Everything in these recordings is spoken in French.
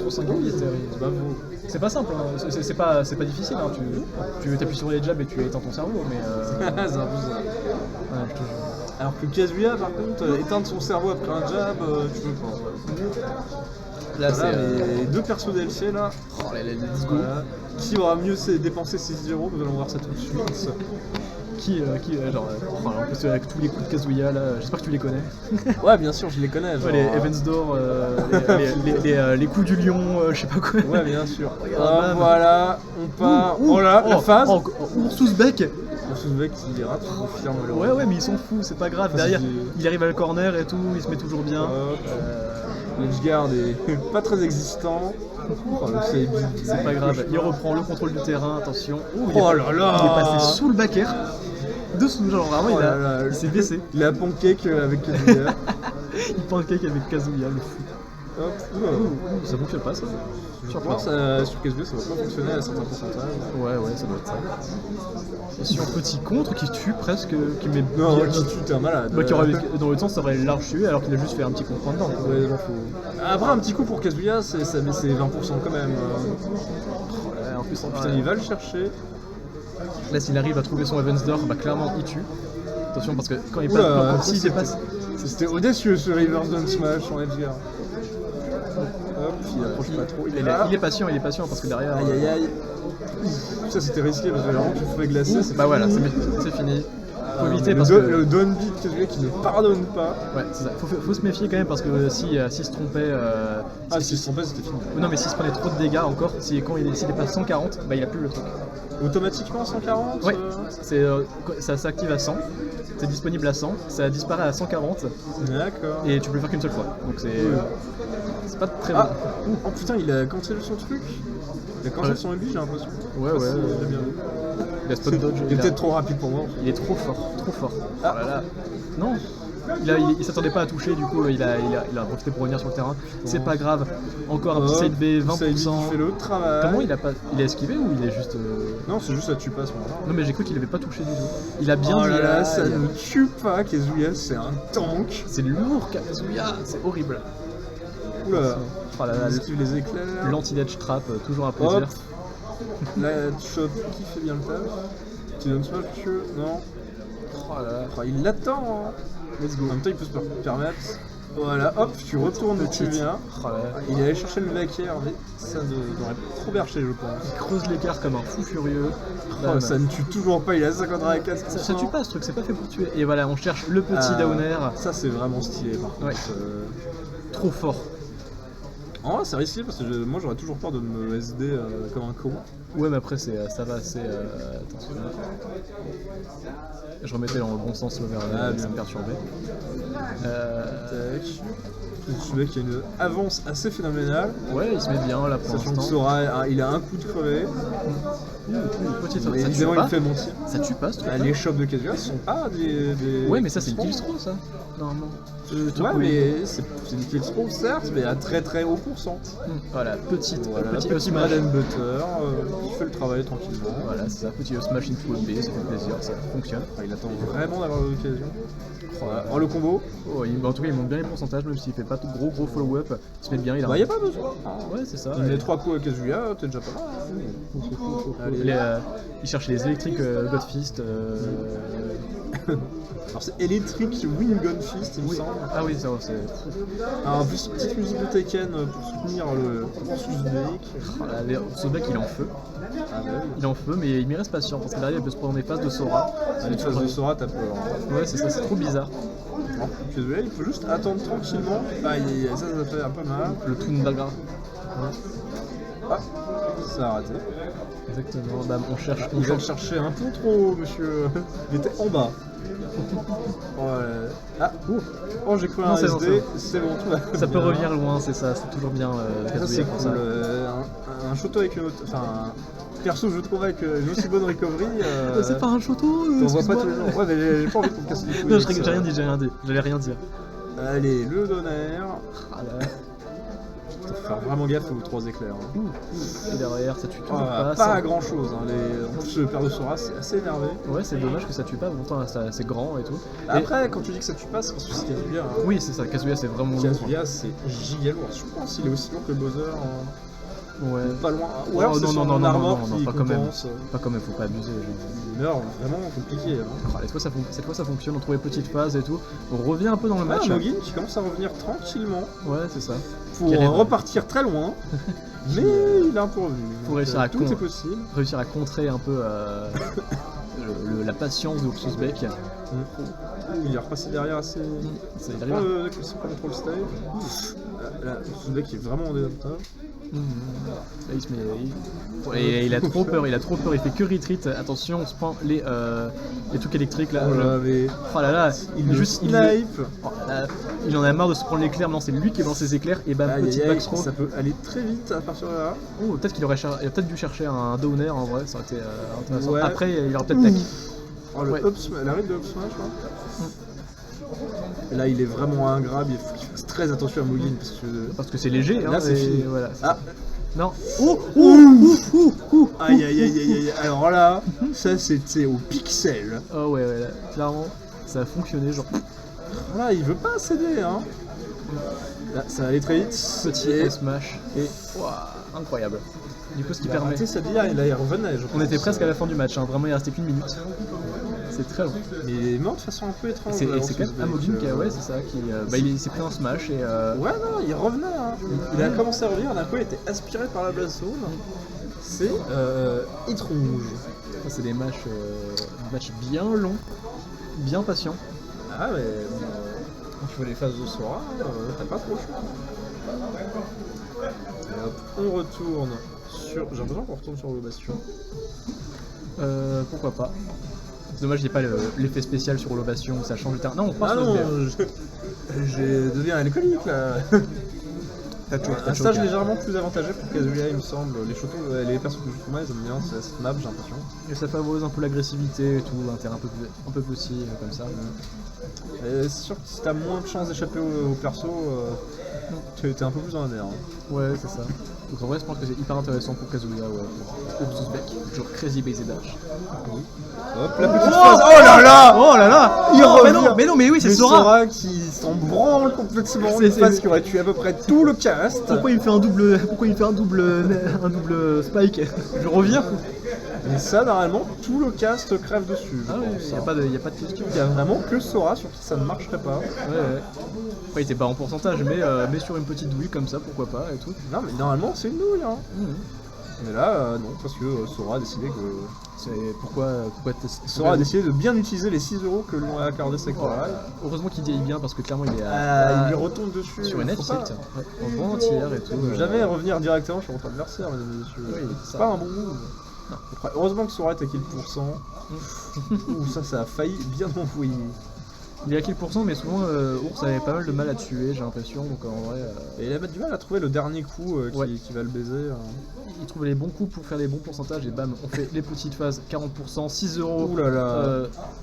trop singulier, Terry. Bah, c'est pas simple, hein. C'est pas difficile. Hein. Tu appuies sur les jabs et tu éteins ton cerveau, mais. C'est un peu ça. Ouais, je te jure. Alors que Kazuya, par contre, éteindre son cerveau après un jab, tu peux pas. Là, Voilà, c'est. les deux persos DLC là. Oh, let's go. Voilà. Qui aura mieux dépensé ses 10 euros? Nous allons voir ça tout de suite. Genre, en plus avec tous les coups de Kazuya là, j'espère que tu les connais. Ouais, bien sûr, je les connais. Genre, Ouais, les Heaven's Door, les coups du lion, je sais pas quoi. Ouais, bien sûr. Regarde, Voilà, on part. Oh là, la phase. Ursusbeck. Ursusbeck qui rate, je confirme malheureusement. Ouais, mais ils s'en foutent, c'est pas grave. Enfin, Derrière, il arrive à le corner et tout, il se met toujours bien. L'edgeguard est pas très existant. Oh, C'est pas grave, il reprend le contrôle du terrain, attention. Oh là là. Il est passé sous le back air. Dessous, genre vraiment, il s'est baissé. Il a pancake avec Kazuya. Il pancake avec Kazuya, le fou. Hop, Ça fonctionne pas ça. je pense sur Kazuya ça va pas fonctionner à certains pourcentages. Ouais, ça doit être ça. Et sur petit contre qui tue presque, qui met Non, bien. qui tue, t'es un malade. Bah, dans l'autre sens, ça aurait large tué alors qu'il a juste fait un petit coup de poing dedans. Ouais, j'en fous. Après, un petit coup pour Kazuya, c'est 20% quand même. En plus, Putain, il va le chercher. Là, s'il arrive à trouver son Heaven's Door, bah clairement il tue. Attention parce que quand il Oula, passe, s'il dépasse. C'était audacieux ce reverse down smash en Edgeguard. Hop, il approche pas trop. Il est patient parce que derrière. Aïe aïe aïe. Ça c'était risqué parce que vraiment tu pouvais glacer. Bah voilà, c'est fini. Faut éviter parce que. Le down beat Kazuya qui ne pardonne pas. Ouais, c'est ça. Faut se méfier quand même parce que s'il se trompait. S'il se trompait, c'était fini. Non, mais s'il se prenait trop de dégâts encore, s'il dépasse 140, bah il a plus le truc. Automatiquement 140 Ouais, ça s'active à 100, c'est disponible à 100, ça disparaît à 140 D'accord. et tu peux le faire qu'une seule fois. Donc c'est pas très bon. Oh putain, il a cancellé son truc. Il a cancellé son MB, j'ai l'impression. Ouais. J'ai bien vu. Il a spot dodge. Il est peut-être trop rapide pour moi. Il est trop fort. Oh là là. Non. Il s'attendait pas à toucher, du coup il a profité pour revenir sur le terrain. C'est pas grave. Encore un petit side B, 20%. Il fait le travail. Comment il a esquivé ou il est juste. Non, c'est juste ça tue pas à ce moment-là. Non, mais j'ai cru qu'il avait pas touché du tout. Il a bien Oh dit. là là, ça ne tue pas. Kazuya, c'est un tank. C'est lourd, Kazuya, c'est horrible. Oula. Oh là là, il esquive les éclairs. L'anti-dodge trap, toujours un plaisir. Hop. La shot qui fait bien le taf. Tu donnes smash, monsieur? Non. Oh là là. Oh, il l'attend. Hein. Let's go. En même temps, il peut se permettre. Voilà, hop, tu retournes où tu viens. Oh là là. Il est allé chercher le vacaire, mais ça devrait trop bercher, je pense. Il creuse l'écart comme un fou furieux. Oh, ça ne tue toujours pas, il a 54%. Ça tue pas ce truc, c'est pas fait pour tuer. Et voilà, on cherche le petit downer. Ça, c'est vraiment stylé par contre. Ouais. Trop fort. En vrai, c'est risqué parce que moi j'aurais toujours peur de me SD comme un con. Ouais, mais après, ça va assez. Attention. Je remettais dans le bon sens l'overlay, ça me perturbait. Tac. Ce mec a une avance assez phénoménale. Ouais, il se met bien là pour l'instant. Sachant que Sora, il a un coup de crevé. Évidemment, il fait mentir. Ça tue pas ce truc. Les shops de Kazuya sont pas des. Ouais, mais ça, c'est une kill throw, ça, normalement. Ouais, mais c'est une kill throw, certes, mais à très très haut pourcent. Voilà, petit bread and butter, qui fait le travail tranquillement. Voilà, c'est ça, petit smash into B, ça fait plaisir, ça fonctionne. Il attend vraiment d'avoir l'occasion. Oh, le combo. En tout cas, il monte bien les pourcentages, même s'il fait pas tout gros follow-up. Il se met bien, il a. Bah, y a pas besoin. Ouais, c'est ça. Il met 3 coups à Kazuya, t'es déjà pas mal. Il cherche les électriques Godfist. Alors c'est électrique Wing Gun Fist, il me semble. Ah oui, ça c'est. Alors en plus, petite musique de Tekken pour soutenir le Susbeck. Ce mec il est en feu. Il est en feu, mais il m'y reste patient parce que derrière il peut se prendre des phases de Sora. Les phases de Sora, t'as peur. Ouais, c'est ça, c'est trop bizarre. Kazuya, il faut juste attendre tranquillement. Ça fait un peu mal. Le Tundaga. Ah, ça a raté. Exactement, bah, on cherche. Il va chercher un peu trop, monsieur. Il était en bas. Oh, j'ai cru un SD, c'est bon, tout va. Ça peut revenir loin, c'est ça, c'est toujours bien. Ça, c'est cool. Un Shoto avec une autre. Enfin, perso, je trouve avec une aussi bonne recovery. C'est pas un Shoto. T'en vois pas tous les jours. Ouais, mais j'ai pas envie de me casser les couilles. Non, j'ai rien dit, j'allais rien dire. Allez, le donner. faut faire vraiment gaffe aux 3 éclairs. Hein. Et derrière, ça tue toujours Pas ça- grand chose. Hein. En plus, le père de Sora, c'est assez énervé. Ouais, c'est dommage que ça tue pas, pourtant c'est grand et tout. Et- Après, quand tu dis que ça tue pas, c'est parce que c'est Kazuya. Hein. Oui, c'est ça, Kazuya c'est vraiment lourd. Kazuya, c'est giga lourd. Je pense qu'il est aussi lourd que Bowser. Ouais. Pas loin. Ou alors, c'est son armor qui pas quand même. compense. Pas quand même, faut pas abuser. Il meurt vraiment compliqué. Hein. Cette fois ça fonctionne, on trouve les petites phases et tout. On revient un peu dans le match. Mugen qui commence à revenir tranquillement Ouais, c'est ça. pour Quel est- repartir très loin. Mais il est un peu revenu. Faut réussir à tout est possible. Réussir à contrer un peu la patience de Ursus Beck. Il est repassé derrière assez. Ça, il C'est arrive pas le control stage. Là, ce mec est vraiment en désavantage. Là, il se met. Et il a trop peur, il fait que retreat. Attention, on se prend les trucs électriques là. Oh là, mais Oh là là, il juste snipe. Oh là là, il en a marre de se prendre l'éclair, maintenant c'est lui qui lance ses éclairs et bam, Aïe, petit aïe, aïe, backthrow. ça peut aller très vite à partir de là. Oh, peut-être qu'il il a peut-être dû chercher un downer en vrai, ça aurait été intéressant. Ouais. Après, il aurait peut-être tac. Oh, le Ouais. la ride de up smash là. Et là, il est vraiment ingrat, il faut qu'il fasse très attention à Mugen Parce que c'est léger, là, hein, c'est et fini. voilà. Ah, Non. Oh, aïe aïe aïe aïe aïe. Alors là, ça c'était au pixel. Oh ouais, ouais, là, clairement, ça a fonctionné, genre Là, il veut pas céder, hein. Là, ça va aller très vite. petit Et smash et ouah, incroyable. Du coup, ce qui il a permet. raté sa bière, il revenait. Je On pense. était presque à la fin du match, hein. Vraiment, il restait qu'une minute. C'est très long. Mais il est mort de façon un peu étrange. Et c'est Ursus quand même Beck, Amogun qui a, ouais, c'est ça, il s'est pris un smash et Ouais, non, il revenait. Hein. Il a commencé à revenir, d'un coup, il était aspiré par la Blast Zone. C'est étrange. ça, c'est des matchs bien longs, bien patients. Ah, mais quand tu vois les phases de Sora, t'as pas trop le choix. Et hop, on retourne sur. J'ai l'impression qu'on retourne sur le bastion. Pourquoi pas. C'est dommage, qu'il n'y ait pas l'effet spécial sur l'ovation où ça change de terrain. Non, on passe Ah le non, SBF. je deviens alcoolique là. Un stage légèrement plus avantageux pour Kazuya, il me semble. Les persos que je trouve, ils aiment bien cette map, j'ai l'impression. Et ça favorise un peu l'agressivité et tout, un terrain un peu petit, comme ça. C'est sûr que si t'as moins de chances d'échapper au perso, t'es un peu plus dans la merde. Ouais, c'est ça. Donc en vrai, je pense que c'est hyper intéressant pour Kazuya, ouais. Pour Ursus Beck, toujours Crazy Base Dash. Hop, la petite phase. Oh là là. Oh là là Il revient. mais oui, c'est Mais Sora. qui s'en branle complètement. C'est- Une phase c'est- qui aurait tué à peu près tout le cast. Pourquoi il fait un double spike? Je reviens. Et ça, normalement, tout le cast crève dessus. je Ah ouais, pense, y a hein. pas de question. Il y a vraiment que Sora sur qui ça ne marcherait pas. Ouais. Après, il était pas en pourcentage, mais sur une petite douille comme ça, pourquoi pas et tout. Non, mais normalement, c'est une nouille. Hein. Mhm. Mais là, non, parce que Sora a décidé que. Pourquoi Sora a décidé de bien utiliser les 6 € que l'on a accordé Sectoral. Heureusement qu'il vieillit bien parce que clairement il est Il lui retombe dessus. sur une Faut F7 pas- en bon entière et tout. Ne jamais revenir directement sur votre adversaire, mesdames et messieurs. Oui, c'est ça. pas un bon move. Non. Après, heureusement que Sora est à kill pourcent. Ouh, ça a failli bien m'envoyer. Il est à kill %, mais souvent Ours avait pas mal de mal à tuer, j'ai l'impression. Donc en vrai, Et il a du mal à trouver le dernier coup Ouais. qui va le baiser. il trouve les bons coups pour faire les bons pourcentages et bam, on fait les petites phases 40%, 6 €. Ouh là là.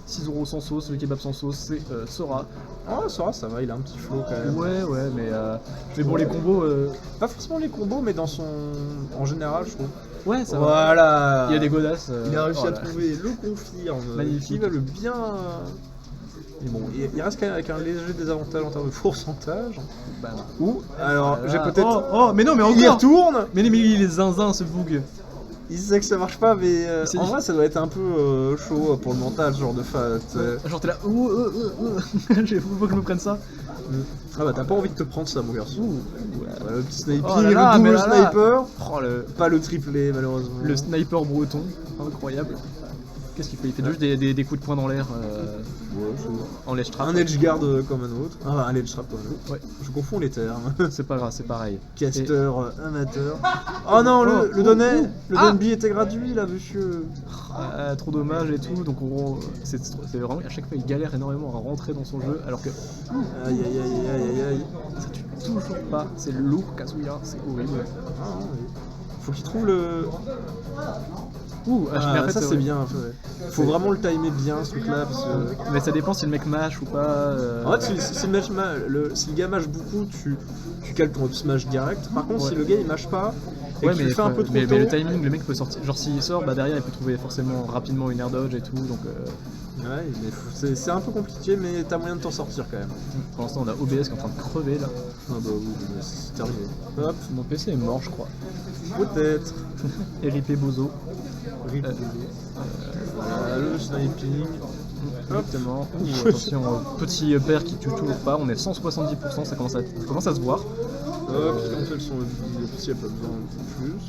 6 € sans sauce, le kebab sans sauce, c'est Sora. Oh, Sora, ça va, il a un petit flow quand même. Ouais, mais bon, les combos, Pas forcément les combos, mais dans son. En général, je trouve. ouais, ça va. Voilà. Il y a des godasses. Il a réussi oh à là. trouver le confirme. Magnifique. Qui va le bien. Mais bon, il reste quand même avec un léger désavantage en termes de pourcentage. Bam. Ou, alors, j'ai peut-être. Oh, mais non, mais Il y encore. retourne. Mais il est zinzin ce bug. Il sait que ça marche pas, mais C'est en vrai, ça doit être un peu chaud pour le mental, ce genre de phase. Genre t'es là, j'ai faut pas que je me prenne ça. Ah bah, t'as pas envie de te prendre ça, mon garçon. Voilà, le petit sniping, Oh là là, le mais double là là. sniper. Oh Pas le triplé, malheureusement. le sniper breton, incroyable. Qu'est-ce qu'il fait? Il fait juste des coups de poing dans l'air Ouais, en ledge trap. un edge guard comme un autre. Ah, un edge trap comme un autre. Ouais. Je confonds les termes. C'est pas grave, c'est pareil. Caster amateur. Oh non, le donnet, le Ah. Donby était gratuit là, monsieur. Trop dommage et tout, donc c'est vraiment à chaque fois il galère énormément à rentrer dans son jeu alors que Aïe aïe aïe aïe aïe aïe. ça tue toujours pas, c'est lourd Kazuya, c'est horrible. Ah, oui. Faut qu'il trouve le. Ouh, mais en fait, ça c'est ouais. bien. Faut vraiment le timer bien ce truc là. Parce que... Mais ça dépend si le mec mâche ou pas. En fait, si le gars mâche beaucoup, tu cales ton up smash direct. Par contre, Ouais. si le gars il mâche pas, et Ouais, que tu mais, le fais un peu trop mais tôt, le timing, le mec peut sortir. Genre, s'il sort, bah derrière, il peut trouver forcément rapidement une air dodge et tout. Donc, ouais, mais c'est un peu compliqué, mais t'as moyen de t'en sortir quand même. pour l'instant, on a OBS qui est en train de crever là. Ah bah oui, mais c'est terminé. Hop, Mon PC est mort, je crois. peut-être. RIP Bozo. Rip. Voilà, le sniping. Exactement. Ouh, attention, petit père qui tue toujours pas. On est 170%, ça commence à se voir. Hop, quand elles sont les petits, il n'y a pas besoin de plus.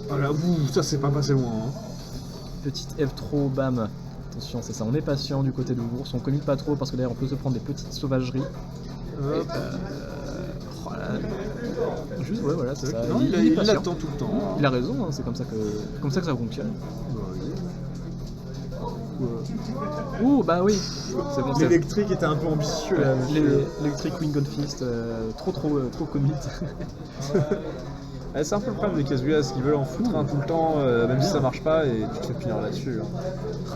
Voilà, ouh, ça c'est pas passé loin. Hein. Petite F trop, bam. Attention, c'est ça, on est patient du côté de l'ours, on commit pas trop parce que d'ailleurs on peut se prendre des petites sauvageries. Hop. Oh là, juste, ouais, voilà, c'est ça. Non, il est il patient. l'attend tout le temps. Il a raison, hein, c'est comme ça que ça fonctionne. Bah oui. Ouh, bah oui, c'est bon, c'est L'électrique était un peu ambitieux là. l'électrique Wing on Fist, trop commit. Ouais, c'est un peu le problème des Kazuya, c'est qu'ils veulent en foutre un tout le temps, même si ça marche pas, et tu te fais punir là-dessus. Hein.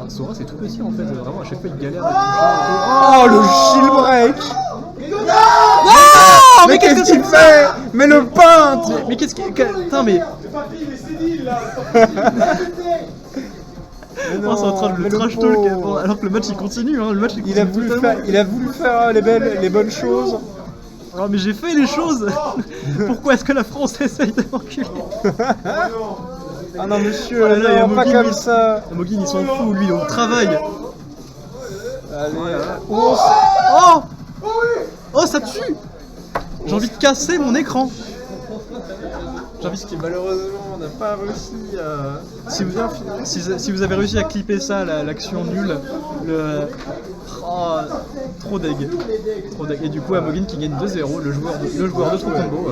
Ah, Sora c'est tout petit en fait, vraiment à chaque fois il galère à Oh, le shield break! Non! Mais qu'est-ce qu'il fait? Mais le peintre! Mais qu'est-ce qu'il... Putain mais... Mais Oh, c'est en train de mais le trash pauvre. talk bon, alors que le match il continue, hein, le match il Il a continue voulu totalement. faire les bonnes choses. Oh mais j'ai fait les choses. Pourquoi est-ce que la France essaye de m'enculer? Ah non, monsieur, Oh là là, non, pas Yamogin, comme ça. Mogin il s'en fout, lui il est au travail. Allez, Oh Oh ça tue. J'ai envie de casser mon écran. J'ai envie de... malheureusement, on n'a pas réussi à Si vous, bien finir. si vous avez réussi à clipper ça, l'action nulle, trop deg. Et du coup, Amogin qui gagne 2-0, le joueur de tout combo.